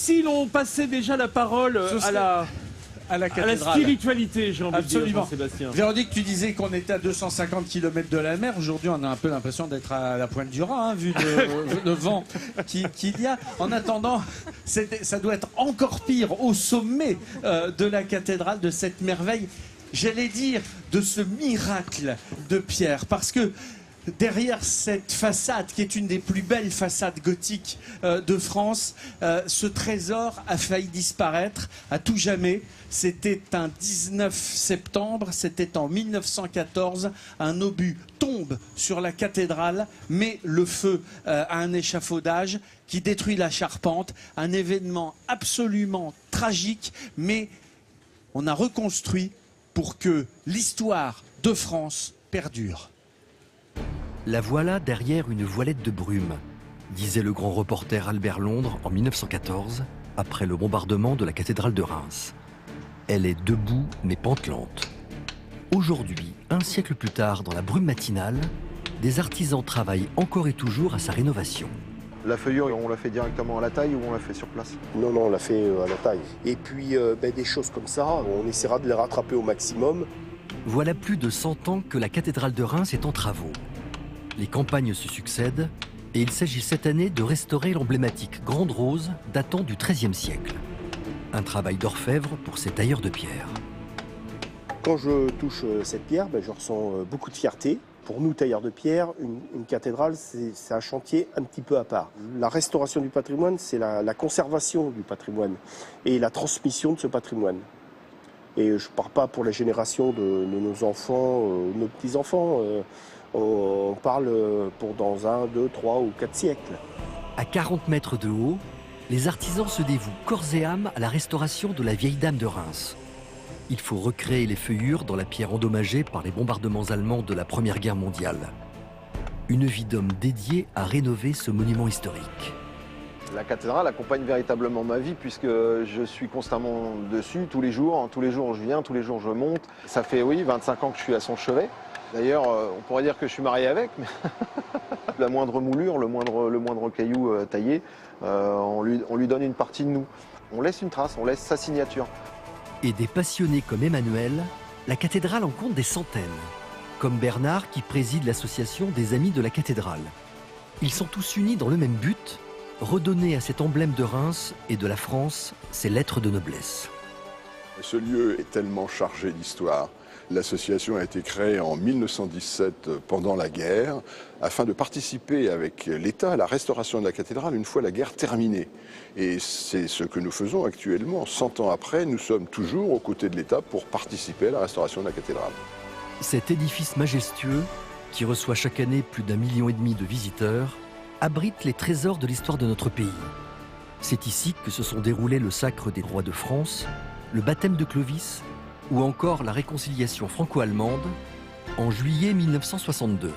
si l'on passait déjà la parole à la spiritualité, j'ai envie de dire, Jean-Sébastien. Véronique, tu disais qu'on était à 250 km de la mer. Aujourd'hui, on a un peu l'impression d'être à la pointe du Rhin, hein, vu le vent qu'il y a. En attendant, ça doit être encore pire au sommet de la cathédrale, de cette merveille, j'allais dire, de ce miracle de pierre. Parce que derrière cette façade, qui est une des plus belles façades gothiques de France, ce trésor a failli disparaître à tout jamais. C'était un 19 septembre, c'était en 1914. Un obus tombe sur la cathédrale, met le feu à un échafaudage qui détruit la charpente. Un événement absolument tragique, mais on a reconstruit pour que l'histoire de France perdure. La voilà derrière une voilette de brume, disait le grand reporter Albert Londres en 1914, après le bombardement de la cathédrale de Reims. Elle est debout mais pantelante. Aujourd'hui, un siècle plus tard, dans la brume matinale, des artisans travaillent encore et toujours à sa rénovation. La feuillure, on l'a fait directement à la taille ou on l'a fait sur place? Non, on l'a fait à la taille. Et puis des choses comme ça, on essaiera de les rattraper au maximum. Voilà plus de 100 ans que la cathédrale de Reims est en travaux. Les campagnes se succèdent et il s'agit cette année de restaurer l'emblématique Grande Rose datant du XIIIe siècle. Un travail d'orfèvre pour ces tailleurs de pierre. Quand je touche cette pierre, je ressens beaucoup de fierté. Pour nous, tailleurs de pierre, une cathédrale, c'est un chantier un petit peu à part. La restauration du patrimoine, c'est la conservation du patrimoine et la transmission de ce patrimoine. Et je ne parle pas pour la génération de nos enfants, nos petits-enfants. On parle pour dans 1, 2, 3 ou 4 siècles. À 40 mètres de haut, les artisans se dévouent corps et âme à la restauration de la vieille dame de Reims. Il faut recréer les feuillures dans la pierre endommagée par les bombardements allemands de la Première Guerre mondiale. Une vie d'homme dédiée à rénover ce monument historique. La cathédrale accompagne véritablement ma vie puisque je suis constamment dessus tous les jours. Tous les jours je viens, tous les jours je monte. Ça fait 25 ans que je suis à son chevet. D'ailleurs, on pourrait dire que je suis marié avec, mais la moindre moulure, le moindre caillou taillé, on lui donne une partie de nous. On laisse une trace, on laisse sa signature. Et des passionnés comme Emmanuel, la cathédrale en compte des centaines. Comme Bernard qui préside l'association des Amis de la cathédrale. Ils sont tous unis dans le même but, redonner à cet emblème de Reims et de la France ses lettres de noblesse. Ce lieu est tellement chargé d'histoire. L'association a été créée en 1917 pendant la guerre afin de participer avec l'État à la restauration de la cathédrale une fois la guerre terminée. Et c'est ce que nous faisons actuellement. 100 ans après, nous sommes toujours aux côtés de l'État pour participer à la restauration de la cathédrale. Cet édifice majestueux, qui reçoit chaque année plus d'1,5 million de visiteurs, abrite les trésors de l'histoire de notre pays. C'est ici que se sont déroulés le sacre des rois de France, le baptême de Clovis ou encore la réconciliation franco-allemande en juillet 1962.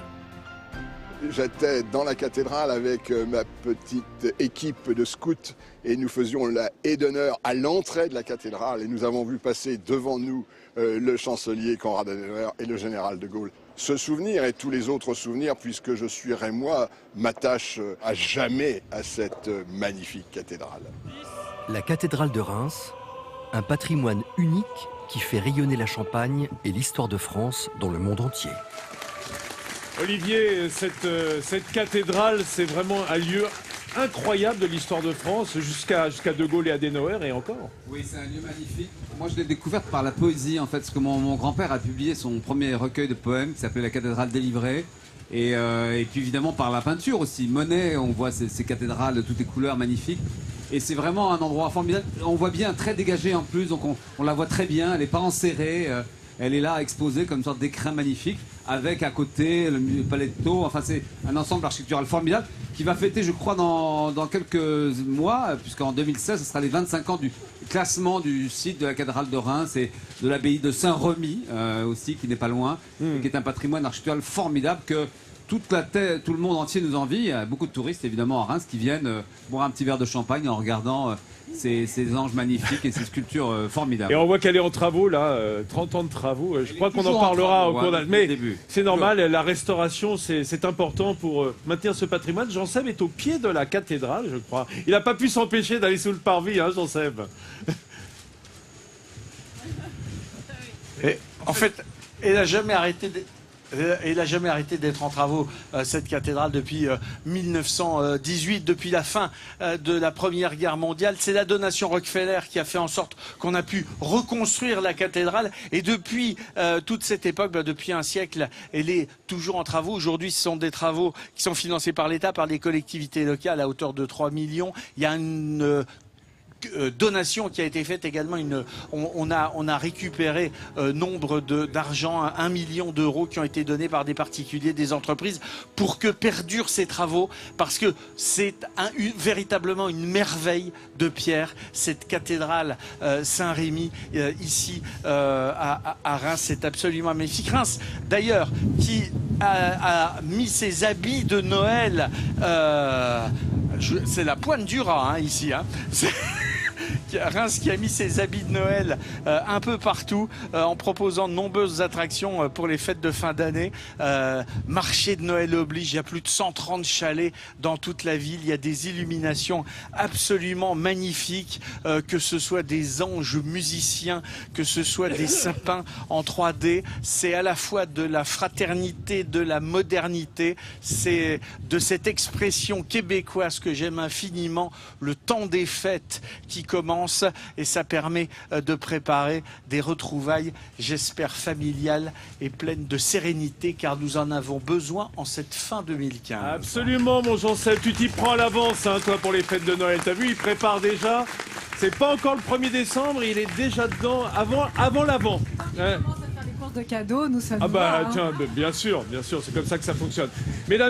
J'étais dans la cathédrale avec ma petite équipe de scouts et nous faisions la haie d'honneur à l'entrée de la cathédrale et nous avons vu passer devant nous le chancelier Konrad Adenauer et le général de Gaulle. Ce souvenir et tous les autres souvenirs, puisque je suis rémois, m'attachent à jamais à cette magnifique cathédrale. La cathédrale de Reims, un patrimoine unique qui fait rayonner la Champagne et l'histoire de France dans le monde entier. Olivier, cette cathédrale, c'est vraiment un lieu incroyable de l'histoire de France, jusqu'à De Gaulle et Adenauer et encore. Oui, c'est un lieu magnifique. Moi, je l'ai découverte par la poésie, en fait, parce que mon grand-père a publié son premier recueil de poèmes qui s'appelait La cathédrale délivrée. Et puis évidemment par la peinture aussi. Monet, on voit ces cathédrales de toutes les couleurs magnifiques. Et c'est vraiment un endroit formidable. On voit bien, très dégagé en plus, donc on la voit très bien. Elle n'est pas enserrée. Elle est là exposée comme une sorte d'écrin magnifique, avec à côté le paletto. Enfin, c'est un ensemble architectural formidable qui va fêter, je crois, dans quelques mois, puisqu'en 2016, ce sera les 25 ans du classement du site de la cathédrale de Reims et de l'abbaye de Saint-Remy aussi, qui n'est pas loin, et qui est un patrimoine architectural formidable que tout le monde entier nous envie. Il y a beaucoup de touristes, évidemment, à Reims qui viennent boire un petit verre de champagne en regardant ces anges magnifiques et ces sculptures formidables. Et on voit qu'elle est en travaux, là, 30 ans de travaux. Je crois qu'on en parlera au cours d'un... Mais c'est normal, la restauration, c'est important pour maintenir ce patrimoine. Jean-Seb est au pied de la cathédrale, je crois. Il n'a pas pu s'empêcher d'aller sous le parvis, hein, Jean-Seb. Et, en fait, elle n'a jamais arrêté d'être en travaux, cette cathédrale, depuis 1918, depuis la fin de la Première Guerre mondiale. C'est la donation Rockefeller qui a fait en sorte qu'on a pu reconstruire la cathédrale. Et depuis toute cette époque, depuis un siècle, elle est toujours en travaux. Aujourd'hui, ce sont des travaux qui sont financés par l'État, par les collectivités locales à hauteur de 3 millions. Il y a une donation qui a été faite également. On a récupéré nombre d'argent, 1 million d'euros qui ont été donnés par des particuliers, des entreprises, pour que perdurent ces travaux, parce que c'est véritablement une merveille de pierre, cette cathédrale Saint-Rémy ici à Reims. C'est absolument magnifique. Reims, d'ailleurs, qui a mis ses habits de Noël, c'est la pointe du rat, hein, ici, hein. Reims qui a mis ses habits de Noël un peu partout en proposant de nombreuses attractions pour les fêtes de fin d'année. Marché de Noël oblige, il y a plus de 130 chalets dans toute la ville. Il y a des illuminations absolument magnifiques, que ce soit des anges musiciens, que ce soit des sapins en 3D. C'est à la fois de la fraternité, de la modernité. C'est de cette expression québécoise que j'aime infiniment, le temps des fêtes qui commence, et ça permet de préparer des retrouvailles, j'espère familiales et pleines de sérénité, car nous en avons besoin en cette fin 2015. Absolument, mon Jean-Seb, tu t'y prends à l'avance, hein, toi, pour les fêtes de Noël. T'as vu, il prépare déjà. C'est pas encore le 1er décembre, il est déjà dedans avant l'avant. On commence à faire des courses de cadeaux, nous sommes Ah bah là, hein. tiens, bien sûr, c'est comme ça que ça fonctionne. Mesdames